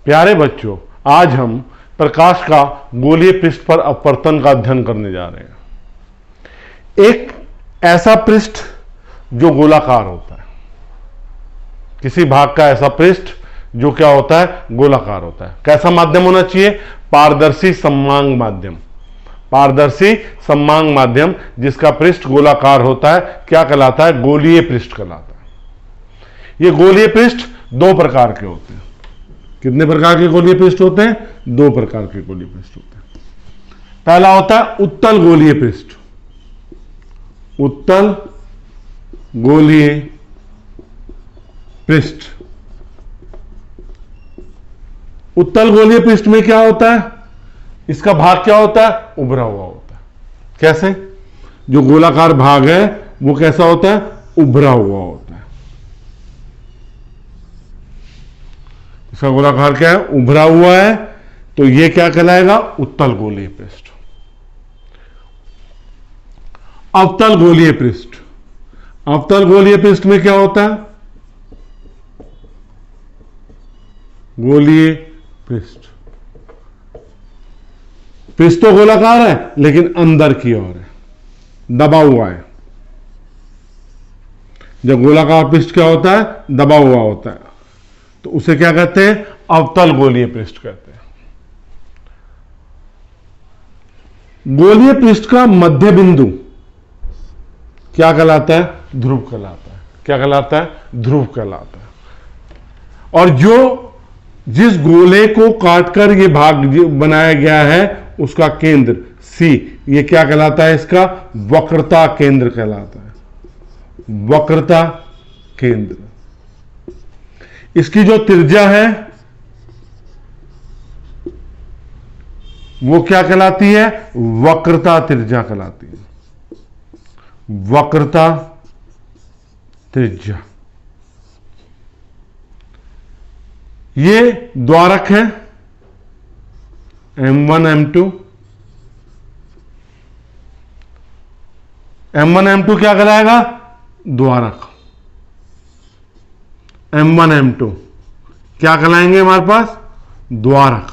प्यारे बच्चों, आज हम प्रकाश का गोलीय पृष्ठ पर अपवर्तन का अध्ययन करने जा रहे हैं। एक ऐसा पृष्ठ जो गोलाकार होता है, किसी भाग का ऐसा पृष्ठ जो क्या होता है, गोलाकार होता है। कैसा माध्यम होना चाहिए? पारदर्शी सममांग माध्यम। पारदर्शी सममांग माध्यम जिसका पृष्ठ गोलाकार होता है क्या कहलाता है? गोलीय पृष्ठ कहलाता है। ये गोलीय पृष्ठ दो प्रकार के होते हैं। कितने प्रकार के गोलीय पृष्ठ होते हैं? दो प्रकार के गोलीय पृष्ठ होते हैं। पहला होता है उत्तल गोलीय पृष्ठ। उत्तल गोलीय पृष्ठ। उत्तल गोलीय पृष्ठ में क्या होता है? इसका भाग क्या होता है? उभरा हुआ होता है। कैसे? जो गोलाकार भाग है वो कैसा होता है? उभरा हुआ होता है। इसका गोलाकार क्या है? उभरा हुआ है। तो ये क्या कहलाएगा? उत्तल गोलीय पृष्ठ। अवतल गोलीय पृष्ठ। अवतल गोलीय पृष्ठ में क्या होता है? गोलीय पृष्ठ। पृष्ठ तो गोलाकार है लेकिन अंदर की ओर है, दबा हुआ है। जब गोलाकार पृष्ठ क्या होता है? दबा हुआ होता है, तो उसे क्या कहते हैं? अवतल गोलीय पृष्ठ कहते हैं। गोलीय पृष्ठ का मध्य बिंदु क्या कहलाता है? ध्रुव कहलाता है। क्या कहलाता है? ध्रुव कहलाता है। और जिस गोले को काटकर ये भाग बनाया गया है उसका केंद्र C, ये क्या कहलाता है? इसका वक्रता केंद्र कहलाता है। वक्रता केंद्र। इसकी जो त्रिज्या है वो क्या कहलाती है? वक्रता त्रिज्या कहलाती है। वक्रता त्रिज्या। ये द्वारक है M1 M2। M1 M2 क्या कहलाएगा? द्वारक। M1 M2 क्या कहलाएंगे हमारे पास? द्वारक।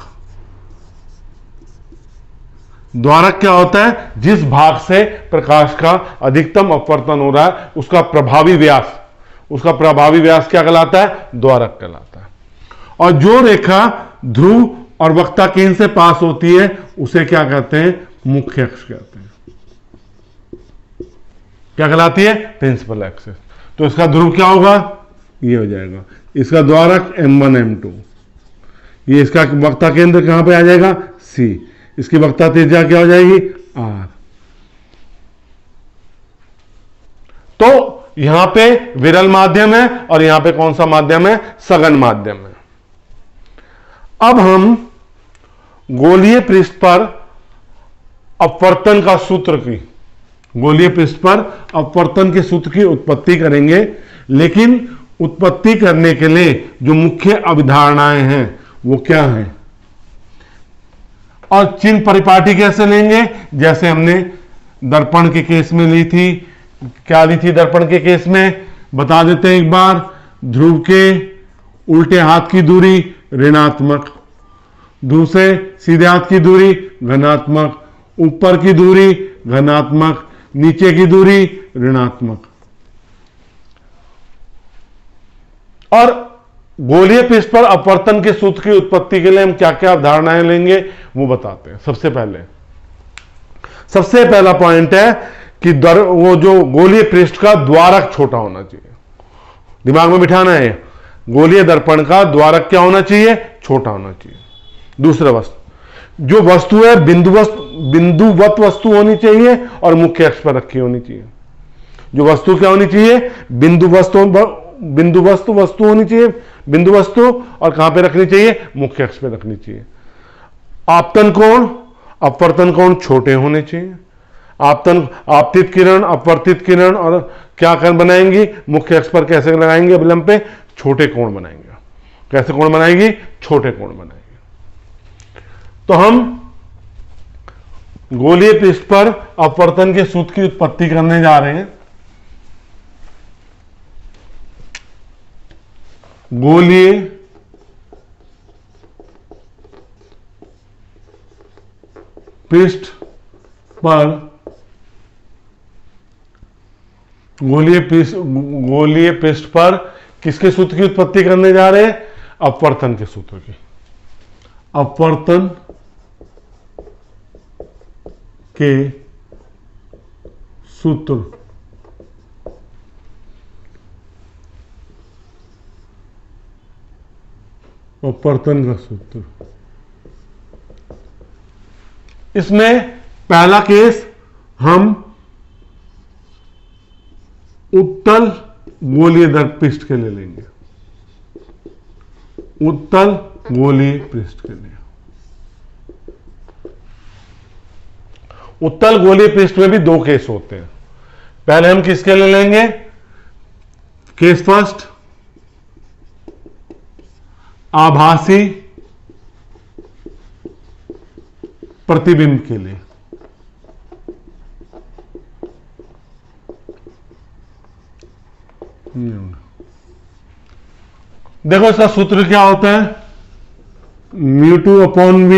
द्वारक क्या होता है? जिस भाग से प्रकाश का अधिकतम अपवर्तन हो रहा है उसका प्रभावी व्यास, उसका प्रभावी व्यास क्या कहलाता है? द्वारक कहलाता है। और जो रेखा ध्रुव और वक्रता केंद्र से पास होती है उसे क्या कहते हैं? मुख्य अक्ष कहते हैं। क्या कहलाती है? Principal axis. तो इसका ध्रुव क्या होगा? ये हो जाएगा। इसका द्वारक M1 M2। ये इसका वक्रता केंद्र कहां पे आ जाएगा? C। इसकी वक्रता त्रिज्या क्या हो जाएगी? R। तो यहां पे विरल माध्यम है और यहां पे कौन सा माध्यम है? सघन माध्यम है। अब हम गोलीय पृष्ठ पर अपवर्तन का सूत्र की, गोलीय पृष्ठ पर अपवर्तन के सूत्र की उत्पत्ति करेंगे। लेकिन उत्पत्ति करने के लिए जो मुख्य अवधारणाएं हैं वो क्या हैं और चिन्ह परिपाटी कैसे लेंगे? जैसे हमने दर्पण के केस में ली थी। क्या ली थी दर्पण के केस में? बता देते हैं एक बार। ध्रुव के उल्टे हाथ की दूरी ऋणात्मक, दूसरे सीधे हाथ की दूरी धनात्मक, ऊपर की दूरी धनात्मक, नीचे की दूरी ऋणात्मक। और गोलीय पृष्ठ पर अपवर्तन के सूत्र की उत्पत्ति के लिए हम क्या क्या अवधारणाएं लेंगे वो बताते हैं। सबसे पहला पॉइंट है कि वो जो गोलीय पृष्ठ का द्वारक छोटा होना चाहिए। दिमाग में बिठाना है, गोलीय दर्पण का द्वारक क्या होना चाहिए? छोटा होना चाहिए। दूसरा वस्तु, जो वस्तु है बिंदुवत वस्तु होनी चाहिए और मुख्य अक्ष पर रखी होनी चाहिए। जो वस्तु क्या होनी चाहिए? बिंदुवस्तु वस्तु होनी चाहिए। बिंदु वस्तु और कहां पे रखनी चाहिए? मुख्य अक्ष पे रखनी चाहिए। आपतन कोण, अपवर्तन कोण छोटे होने चाहिए। आपतित किरण, अपवर्तित किरण और क्या कोण बनाएंगी? मुख्य अक्ष पर कैसे लगाएंगे? अभिलंब पे छोटे कोण बनाएंगे। कैसे कोण बनाएंगी? छोटे कोण बनाएंगे। तो हम गोलीय पृष्ठ पर अपवर्तन के सूत्र की उत्पत्ति करने जा रहे हैं। गोलीय पृष्ठ पर गोलीय पृष्ठ पर किसके सूत्र की उत्पत्ति करने जा रहे हैं? अपवर्तन के सूत्र की। अपवर्तन के सूत्र अपवर्तन का सूत्र। इसमें पहला केस हम उत्तल गोलीय दर पृष्ठ के लिए लेंगे। उत्तल गोलीय पृष्ठ के लिए। उत्तल गोलीय पृष्ठ में भी दो केस होते हैं। पहले हम किसके लिए लेंगे? केस फर्स्ट, आभासी प्रतिबिंब के लिए। देखो इसका सूत्र क्या होता है? μ2 upon v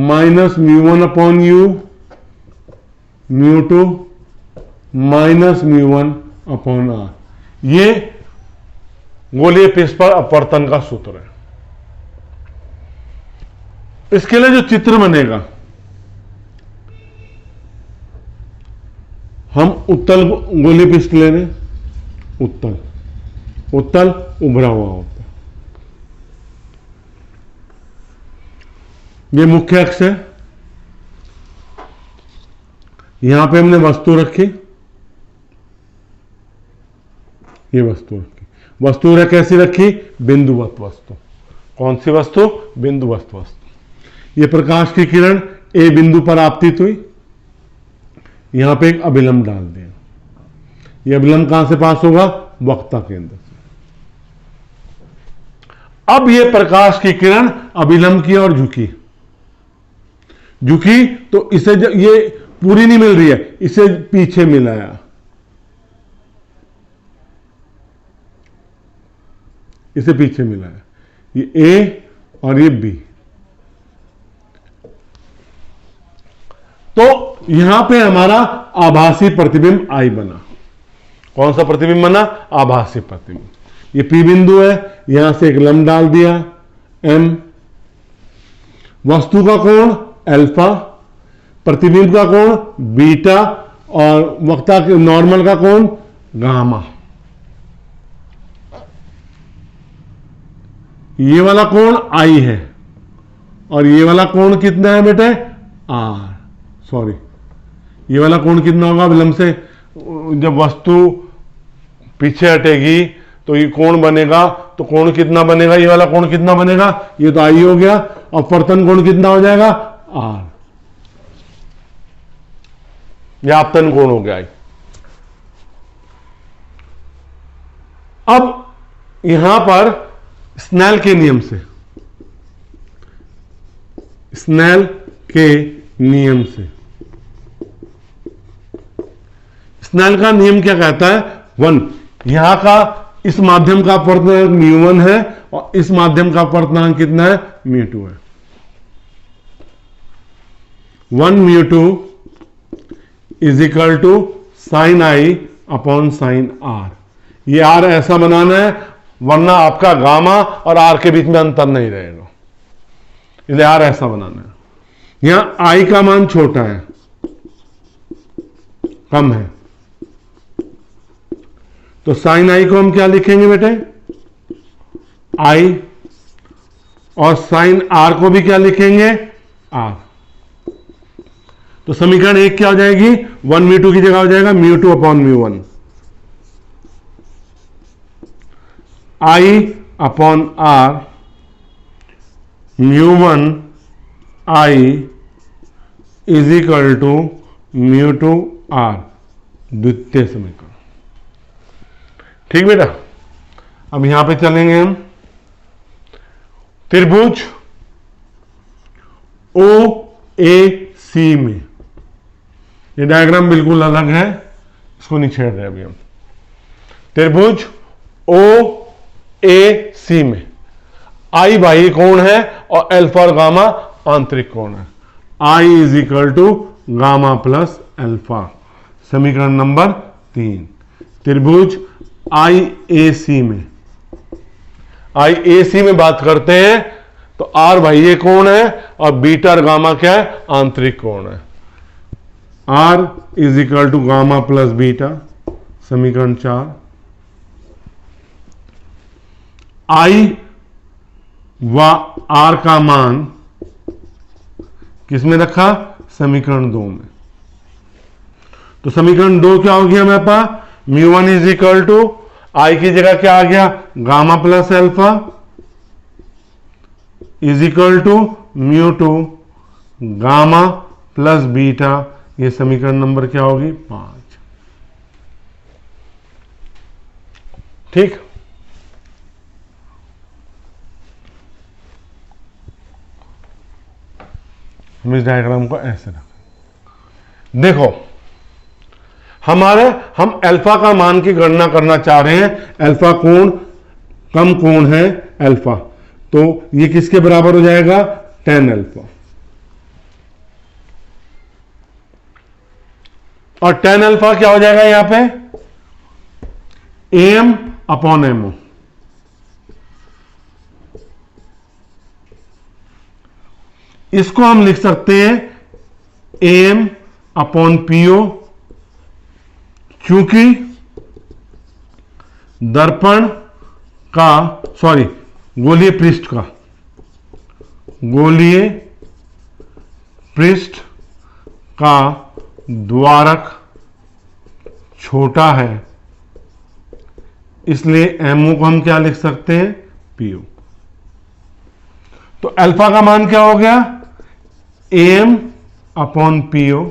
minus μ1 upon u, μ2 minus μ1 upon r। ये गोलीय पृष्ठ पर अपवर्तन का सूत्र है। इसके लिए जो चित्र बनेगा, हम उत्तल गोलीय पृष्ठ ले रहे हैं। उत्तल उभरा हुआ होता है। ये मुख्य अक्ष है। यहां पे हमने वस्तु रखी, ये वस्तु रखी। वस्तु कैसी रखी? बिंदुवत वस्तु। कौन सी वस्तु? बिंदुवत वस्तु। ये प्रकाश की किरण ए बिंदु पर आपतित हुई, यहां पे एक अभिलंब डाल दिया। ये अभिलंब कहां से पास होगा? वक्ता केंद्र से। अब ये प्रकाश की किरण अभिलंब की ओर झुकी तो इसे ये पूरी नहीं मिल रही है, इसे पीछे मिलाया। इसे पीछे मिलाया, ये ए और ये बी। तो यहां पे हमारा आभासी प्रतिबिंब आई बना। कौन सा प्रतिबिंब बना? आभासी प्रतिबिंब। ये पी बिंदु है, यहां से एक लंब डाल दिया एम। वस्तु का कोण अल्फा, प्रतिबिंब का कोण बीटा और वक्ता के नॉर्मल का कोण गामा। ये वाला कोण आई है और ये वाला कोण कितना है बेटे? आर। सॉरी, ये वाला कोण कितना होगा? विलंब से जब वस्तु पीछे हटेगी तो ये कोण बनेगा, तो कोण कितना बनेगा? ये वाला कोण कितना बनेगा? ये तो आई हो गया। अपवर्तन कोण कितना हो जाएगा? आर। यह आपतन कोण हो गया। अब यहां पर स्नेल के नियम से, स्नेल के नियम से, स्नेल का नियम क्या कहता है? 1, यहां का इस माध्यम का अपवर्तनांक μ1 है और इस माध्यम का अपवर्तनांक कितना है? μ2 है। 1 μ2 is equal to sine I upon sine r. ये आर ऐसा बनाना है, वरना आपका गामा और आर के बीच में अंतर नहीं रहेगा, इसलिए आर ऐसा बनाना है। यहां आई का मान छोटा है, कम है, तो साइन आई को हम क्या लिखेंगे बेटे? आई। और साइन आर को भी क्या लिखेंगे? आर। तो समीकरण 1 क्या हो जाएगी? 1 μ2 की जगह हो जाएगा μ2 upon μ1। I upon r μ1 i is equal to μ2 r, द्वितीय समीकरण। ठीक बेटा, अब यहां पे चलेंगे हम। त्रिभुज ओ ए सी में, ये डायग्राम बिल्कुल अलग है, इसको नहीं छेड़ रहे अभी हम। त्रिभुज ओ ए सी में, आई बाह्य कोण है और अल्फा और गामा आंतरिक कोण है। I is equal to gamma plus alpha. समीकरण नंबर 3। त्रिभुज आई ए सी में, आई ए सी में बात करते हैं तो आर बाह्य कोण है और बीटा और गामा क्या है, आंतरिक कोण है। R is equal to gamma plus beta. समीकरण 4। आई व आर का मान किसमें रखा, समीकरण 2 में। तो समीकरण 2 क्या हो गया हमारे पास, mu one is equal to i की जगह क्या आ गया, gamma plus alpha is equal to mu two gamma plus beta. ये समीकरण नंबर क्या होगी, 5। ठीक। हम इस डायग्राम को ऐसे रखें। देखो हम अल्फा का मान की गणना करना चाह रहे हैं। अल्फा कोण कम कोण है अल्फा, तो ये किसके बराबर हो जाएगा, tan अल्फा। और tan अल्फा क्या हो जाएगा यहां पे, am अपॉन mo। इसको हम लिख सकते हैं am अपॉन पीओ, क्योंकि दर्पण का गोलीय पृष्ठ का द्वारक छोटा है, इसलिए एमओ को हम क्या लिख सकते हैं, पीओ। तो अल्फा का मान क्या हो गया, M upon PO,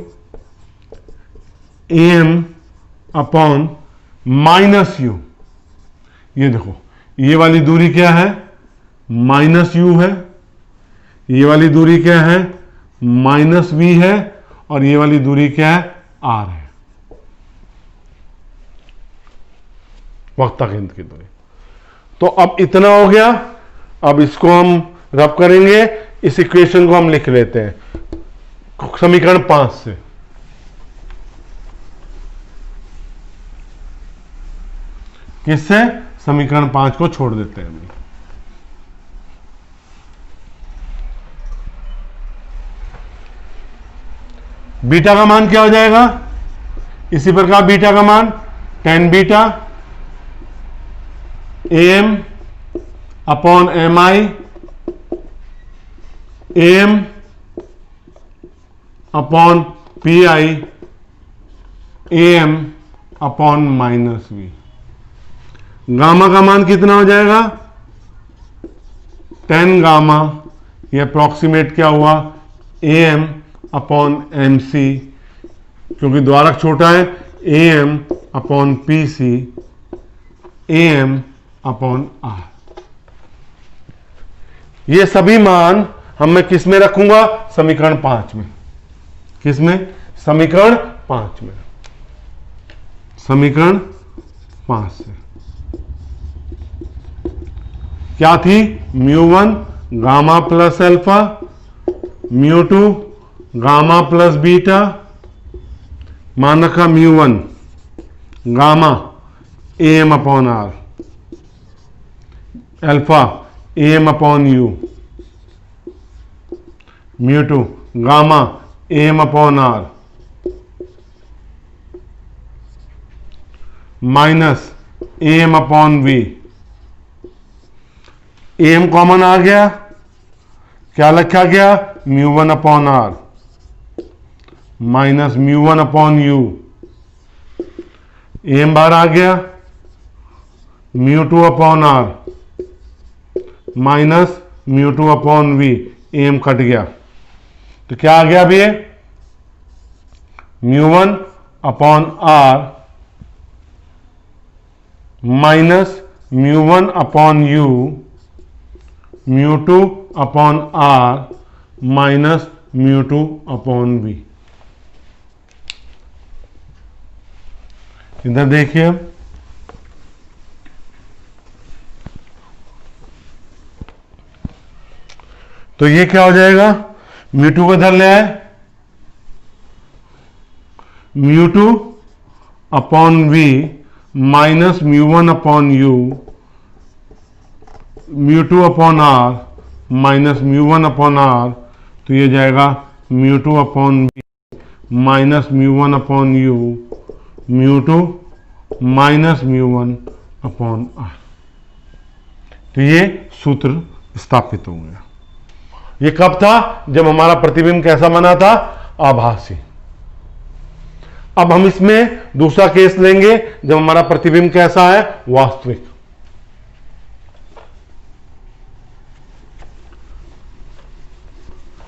M upon minus U. ये देखो ये वाली दूरी क्या है, माइनस यू है, ये वाली दूरी क्या है, माइनस वी है, और ये वाली दूरी क्या है, आर है, वक्ता केंद्र की दूरी। तो अब इतना हो गया। अब इसको हम रब करेंगे, इस इक्वेशन को हम लिख लेते हैं समीकरण 5 से। किससे, समीकरण 5 को छोड़ देते हैं हम। बीटा का मान क्या हो जाएगा, इसी प्रकार बीटा का मान tan beta am upon M I, am upon P I, am upon minus V. Gamma का मान कितना हो जाएगा, tan गामा, ये अप्रोक्सीमेट क्या हुआ, am अपॉन एम सी, क्योंकि द्वारक छोटा है, am upon P C, am upon are. ये सभी मान मैं किस में रखूंगा, समीकरण 5 में। किस में, समीकरण 5 में, समीकरण 5 से क्या थी, μ1 gamma plus alpha, μ2 gamma plus beta, मान रखा μ1 gamma am upon r, alpha am upon u, μ2 gamma am upon are, minus am upon v. am common आ गया, क्या लिखा गया, μ1 upon are minus μ1 upon u, am बार आ गया, μ2 upon are minus μ2 upon v, am cut गया, तो क्या आ गया अभी, μ1 upon are minus μ1 upon u, μ2 upon are minus μ2 upon v. इधर देखिए, तो ये क्या हो जाएगा, म्यू2 को इधर ले आए, mu two upon we minus mu one upon u, mu two upon are minus mu one upon r, तो ये जाएगा mu two upon we minus mu one upon u, mu two minus mu one upon r. तो ये सूत्र स्थापित हो गया। ये कब था, जब हमारा प्रतिबिंब कैसा बना था, आभासी। अब हम इसमें दूसरा केस लेंगे जब हमारा प्रतिबिंब कैसा है, वास्तविक।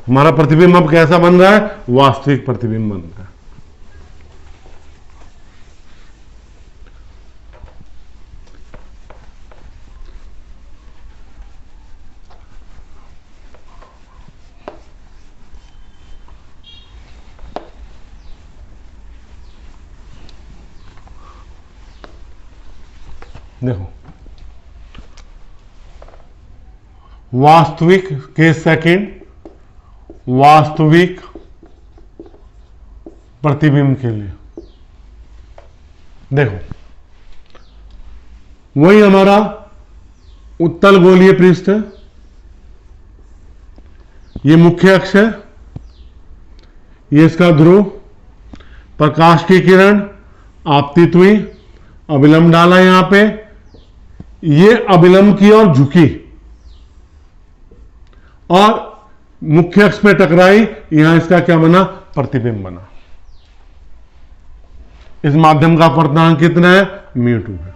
हमारा प्रतिबिंब अब कैसा बन रहा है, वास्तविक प्रतिबिंब बन रहा है। देखो, वास्तविक केस सेकंड, वास्तविक प्रतिबिंब के लिए देखो, वही हमारा उत्तल गोलीय पृष्ठ है, ये मुख्य अक्ष है, ये इसका ध्रुव, प्रकाश की किरण आपतित हुई, अभिलंब डाला यहां पे, ये अभिलंब की ओर झुकी और मुख्य अक्ष पे टकराई, यहां इसका क्या बना, प्रतिबिंब बना। इस माध्यम का अपवर्तनांक कितना है, म्यू2 है।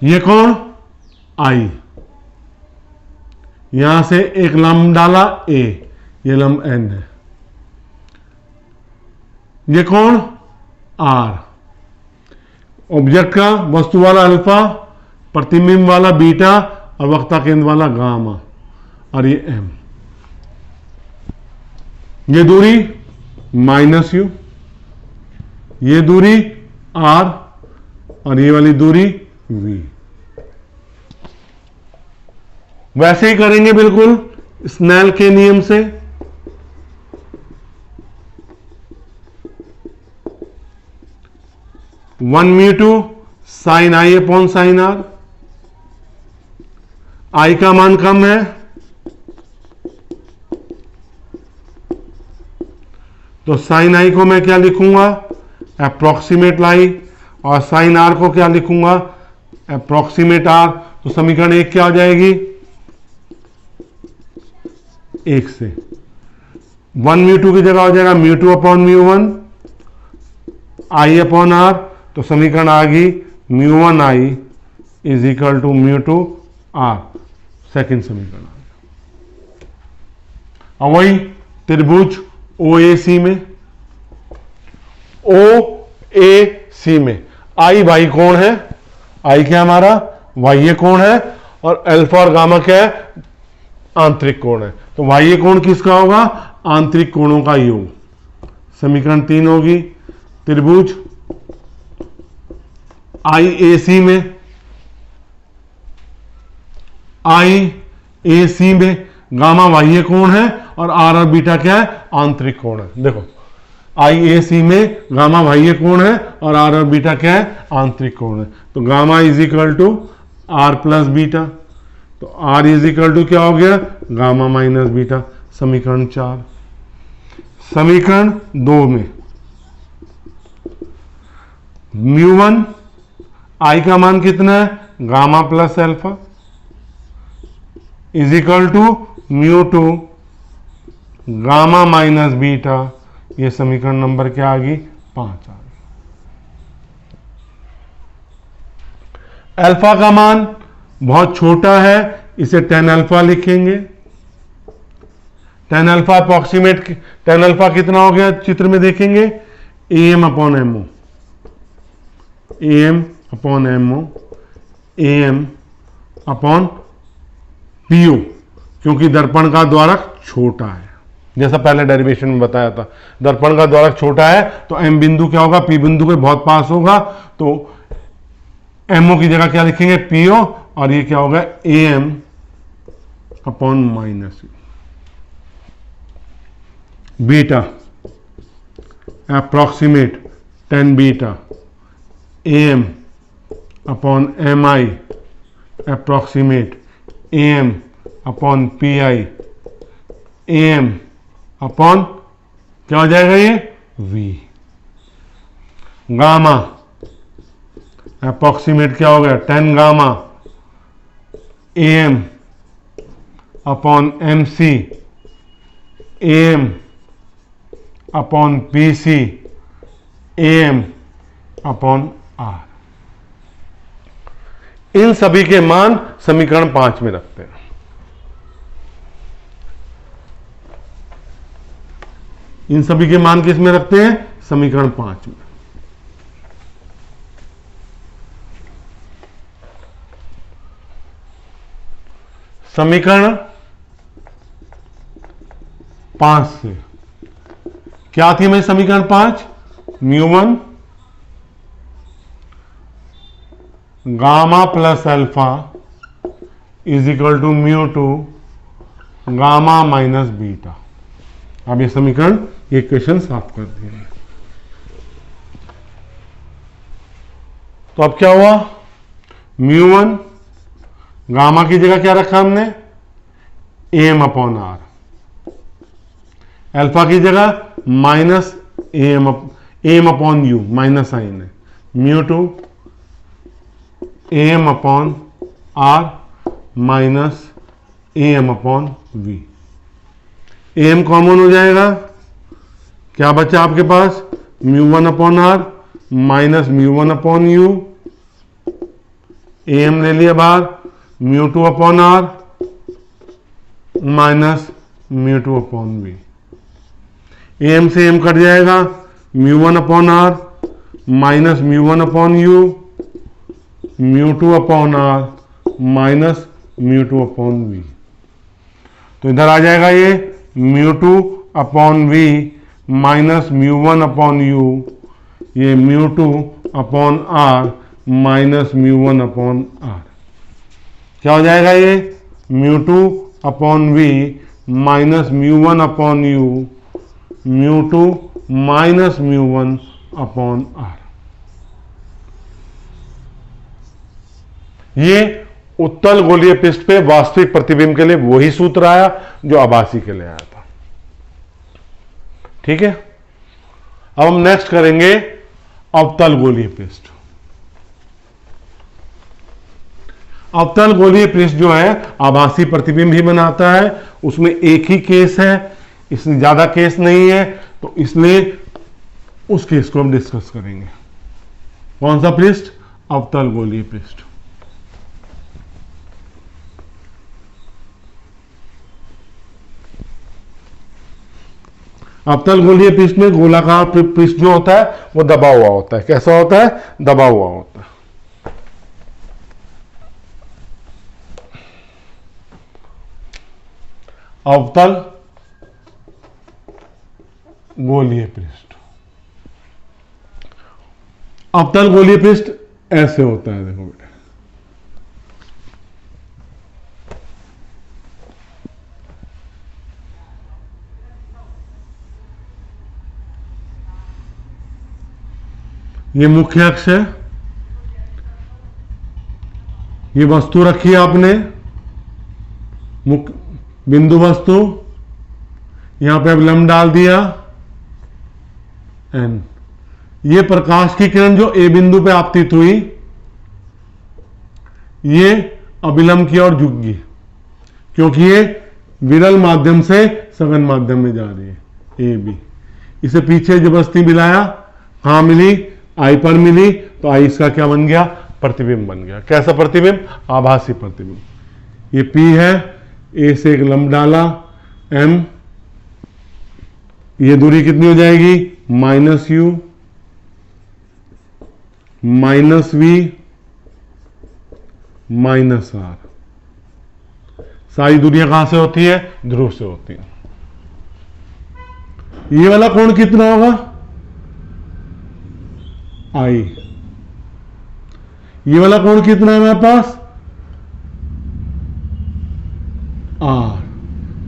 ये कौन, आई, यहां से एक लंब डाला ए, ये लंब एन है। ये कौन, आर, ऑब्जेक्ट का वस्तु वाला अल्फा, प्रतिबिंब वाला बीटा और वक्ता केंद्र वाला गामा, और ये एम। ये दूरी माइनस यू, ये दूरी आर और ये वाली दूरी वी। वैसे ही करेंगे बिल्कुल स्नेल के नियम से। One mu two sine I upon sine r, i का मान कम है तो साइन आई को मैं क्या लिखूंगा, अप्रोक्सीमेट आई, और साइन आर को क्या लिखूंगा, अप्रोक्सीमेट आर। तो समीकरण एक क्या हो जाएगी, एक से वन म्यू2 की जगह हो जाएगा mu two upon mu one i upon r. तो समीकरण आ गई mu one i is equal to mu two r, second समीकरण आ गया। अब वही त्रिभुज OAC में, OAC में आई वाई कोण है, आई क्या हमारा वाह्य कोण है, और अल्फा और गामा क्या है, आंतरिक कोण है। तो वाह्य कोण किसका होगा, आंतरिक कोणों का योग। समीकरण 3 होगी। त्रिभुज IAC में, IAC में गामा बाह्य कोण है और आर और बीटा क्या है, आंतरिक कोण है। देखो IAC में गामा बाह्य कोण है और आर और बीटा क्या है, आंतरिक कोण है। तो gamma is equal to are plus beta, तो आर इज इक्वल टू क्या हो गया, गामा माइनस बीटा। समीकरण 4। समीकरण 2 में म्यू1 आई का मान कितना है, gamma plus alpha is equal to mu two gamma minus beta. ये समीकरण नंबर क्या आ गई, 5 आ गई। अल्फा का मान बहुत छोटा है, इसे tan अल्फा लिखेंगे। tan alpha approximate, tan alpha कितना हो गया चित्र में देखेंगे, AM upon MO, AM upon MO, AM upon PO, क्योंकि दर्पण का द्वारक छोटा है, जैसा पहले डेरिवेशन में बताया था। दर्पण का द्वारक छोटा है तो M बिंदु क्या होगा, P बिंदु के बहुत पास होगा, तो MO की जगह क्या लिखेंगे, PO, और ये क्या होगा AM upon minus you. Beta approximate tan beta AM upon MI approximate AM upon PI AM upon क्या हो जाएगा ये V। गामा अप्रॉक्सीमेट क्या हो गया 10 gamma AM upon MC AM upon PC AM upon R। इन सभी के मान समीकरण 5 में रखते हैं। इन सभी के मान किस में रखते हैं समीकरण 5 में। समीकरण 5 से क्या थी मेरी समीकरण 5 μ1 gamma plus alpha is equal to μ2 gamma minus beta. अब ये समीकरण ये क्वेश्चन साफ कर दिए। तो अब क्या हुआ μ1 गामा की जगह क्या रखा हमने AM अपॉन आर, अल्फा की जगह minus AM upon you minus sine है μ2 AM upon are minus AM upon v. AM common हो जाएगा, क्या बचा आपके पास μ1 upon are minus μ1 upon u. AM ले लिया बाहर μ2 upon are minus μ2 upon v. AM से AM कट जाएगा μ1 upon are minus μ1 upon u μ2 upon are minus μ2 upon v. तो इधर आ जाएगा ये μ2 upon we minus μ1 upon u, ये μ2 upon are minus μ1 upon r. क्या हो जाएगा ये μ2 upon we minus μ1 upon u μ2 minus μ1 upon are. ये उत्तल गोलीय पृष्ठ पे वास्तविक प्रतिबिंब के लिए वही सूत्र आया जो आभासी के लिए आया था। ठीक है, अब हम नेक्स्ट करेंगे अवतल गोलीय पृष्ठ। अवतल गोलीय पृष्ठ जो है आभासी प्रतिबिंब ही बनाता है, उसमें एक ही केस है, इसमें ज्यादा केस नहीं है, तो इसलिए उस केस को हम डिस्कस करेंगे। कौन सा पृष्ठ अवतल गोलीय पृष्ठ। अवतल गोलीय पृष्ठ में गोलाकार पृष्ठ जो होता है वो दबा हुआ होता है। कैसा होता है दबा हुआ होता है। अवतल गोलीय पृष्ठ, अवतल गोलीय पृष्ठ ऐसे होता है, देखो बेटा ये मुख्य अक्ष है, ये वस्तु रखी है आपने बिंदु वस्तु, यहां पे अब लंब डाल दिया एन। ये प्रकाश की किरण जो ए बिंदु पे आपतित हुई ये अभिलंब की ओर झुक गई, क्योंकि ये विरल माध्यम से सघन माध्यम में जा रही है ए बी। इसे पीछे जबरदस्ती मिलाया, कहां मिली आई पर मिली, तो आई इसका क्या बन गया प्रतिबिंब बन गया। कैसा प्रतिबिंब आभासी प्रतिबिंब। ये पी है, ए से एक लंब डाला एम, ये दूरी कितनी हो जाएगी minus U minus V minus R. सारी दूरियां कहां से होती है ध्रुव से होती है। ये वाला कोण कितना होगा आई, ये वाला कोण कितना है मेरे पास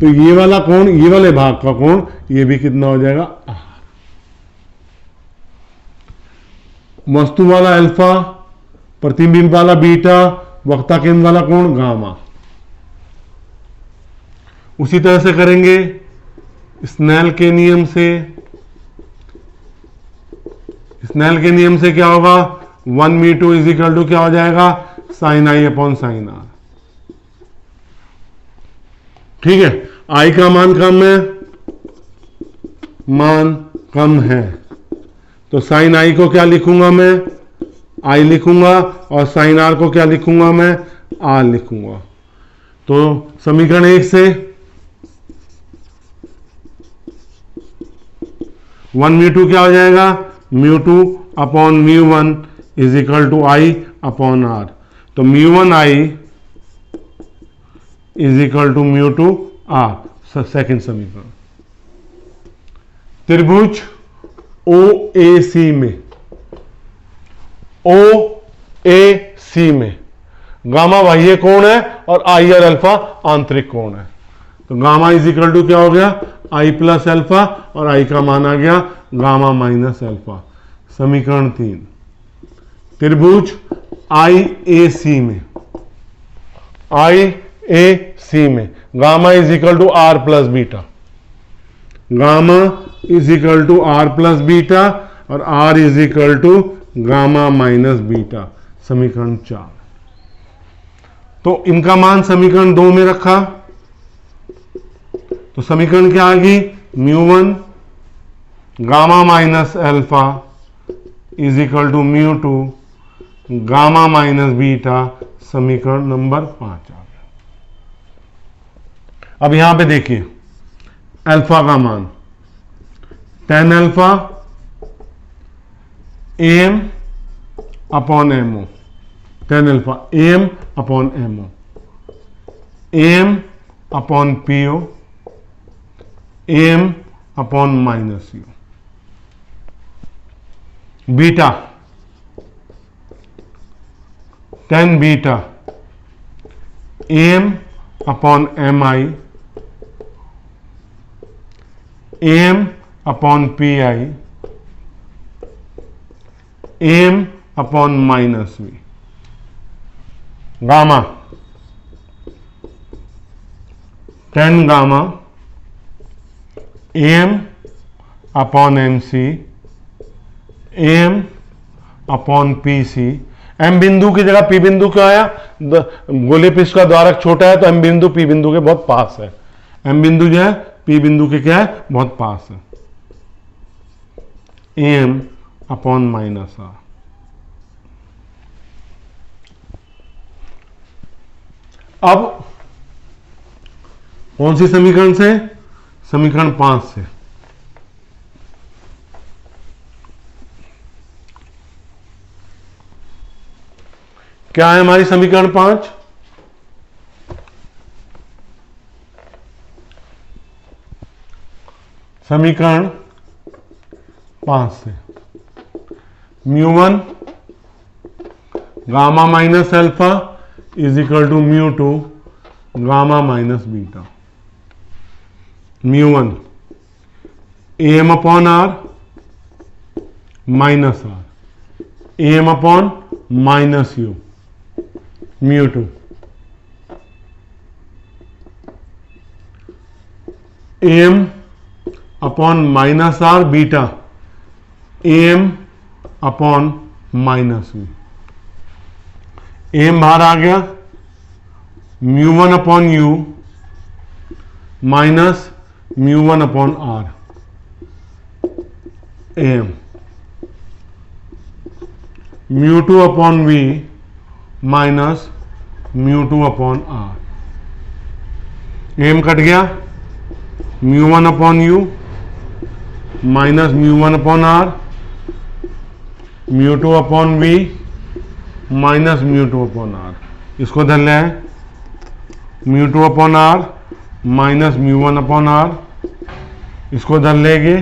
तो ये वाला कोण, ये वाले भाग का कोण, ये भी कितना हो जाएगा r। वस्तु वाला अल्फा, प्रतिबिंब वाला बीटा, वक्ता केंद्र वाला कोण गामा। उसी तरह से करेंगे स्नेल के नियम से। स्नेल के नियम से क्या होगा, 1v2 इज इक्वल टू क्या हो जाएगा, साइन आई अपॉन साइन आर। ठीक है, आई का मान कम है, मान कम है, तो साइन आई को क्या लिखूंगा मैं, आई लिखूंगा, और साइन आर को क्या लिखूंगा मैं, आर लिखूंगा। तो समीकरण 1 से 1v2 क्या हो जाएगा, μ2 upon μ1 is equal to i upon r. तो μ1 i is equal to μ2 r. Second समीकरण, त्रिभुज OAC में, OAC में गामा बाह्य कोण है और आई और अल्फा आंतरिक कोण है। तो गामा इज इक्वल टू क्या हो गया, आई प्लस अल्फा, और आई का मान आ गया गामा माइनस अल्फा। समीकरण 3, त्रिभुज IAC में, IAC में gamma is equal to are plus beta, gamma is equal to are plus beta, और r is equal to gamma minus beta. समीकरण 4। तो इनका मान समीकरण 2 में रखा, तो समीकरण क्या आ गई, μ1 gamma minus alpha is equal to μ2 gamma minus beta. समीकरण नंबर 5 आ गया। अब यहां पे देखिए अल्फा का मान tan alpha am upon mo, tan alpha am upon mo, am upon po, am upon minus u। Beta tan beta am upon mi, am upon P I, am upon minus V. Gamma tan gamma am upon M C, am upon P C. M बिंदु की जगह P बिंदु क्यों आया, गोले पृष्ठ का द्वारक छोटा है तो एम बिंदु पी बिंदु के बहुत पास है। एम बिंदु जो है पी बिंदु के क्या है, बहुत पास है। M upon minus R. अब कौन सी समीकरण से, समीकरण 5 से। क्या है हमारी समीकरण 5, समीकरण 5 से μ1 gamma minus alpha is equal to μ2 gamma minus beta. μ1 am upon are minus R, am upon minus U, μ2 am upon minus R beta, am upon minus V. am बाहर आ गया, μ1 upon you minus μ1 upon R, am μ2 upon we minus μ2 upon R. am cut गया, μ1 upon you minus μ1 upon R, μ2 upon we minus μ2 upon R. इसको धर ले, μ2 upon are minus μ1 upon R, इसको धर लेंगे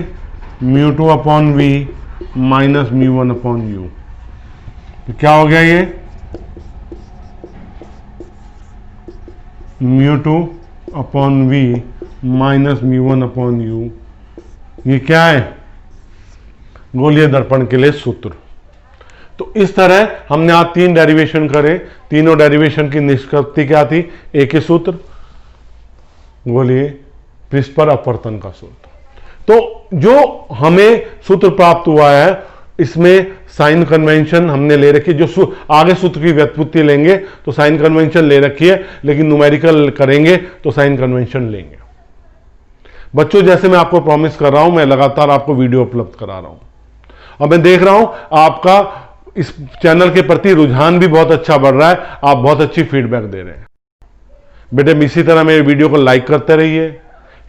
μ2 upon we minus μ1 upon U. तो क्या हो गया ये, μ2 अपॉन वी माइनस μ1/u। ये क्या है? गोलीय दर्पण के लिए सूत्र। तो इस तरह हमने आज 3 डेरिवेशन करे। तीनों डेरिवेशन की निष्पत्ति क्या थी? एक ही सूत्र, गोलीय पृष्ठ पर अपवर्तन का सूत्र। तो जो हमें सूत्र प्राप्त हुआ है इसमें साइन कन्वेंशन हमने ले रखी है। जो आगे सूत्र की व्युत्पत्ति लेंगे तो साइन कन्वेंशन ले रखी है, लेकिन न्यूमेरिकल करेंगे तो साइन कन्वेंशन लेंगे। बच्चों, जैसे मैं आपको प्रॉमिस कर रहा हूं, मैं लगातार आपको वीडियो उपलब्ध करा रहा हूं और मैं देख रहा हूं आपका इस चैनल के प्रति रुझान भी बहुत अच्छा बढ़ रहा है। आप बहुत अच्छी फीडबैक दे रहे हैं। बेटे, इसी तरह मेरे वीडियो को लाइक करते रहिए,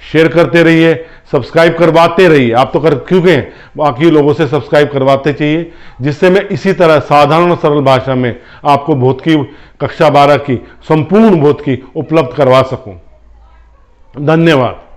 शेयर करते रहिए, सब्सक्राइब करवाते रहिए। आप तो कर क्योंकि बाकी लोगों से सब्सक्राइब करवाते चाहिए, जिससे मैं इसी तरह साधारण और सरल भाषा में आपको भौत की कक्षा 12 की संपूर्ण भौत की उपलब्ध करवा सकूं। धन्यवाद।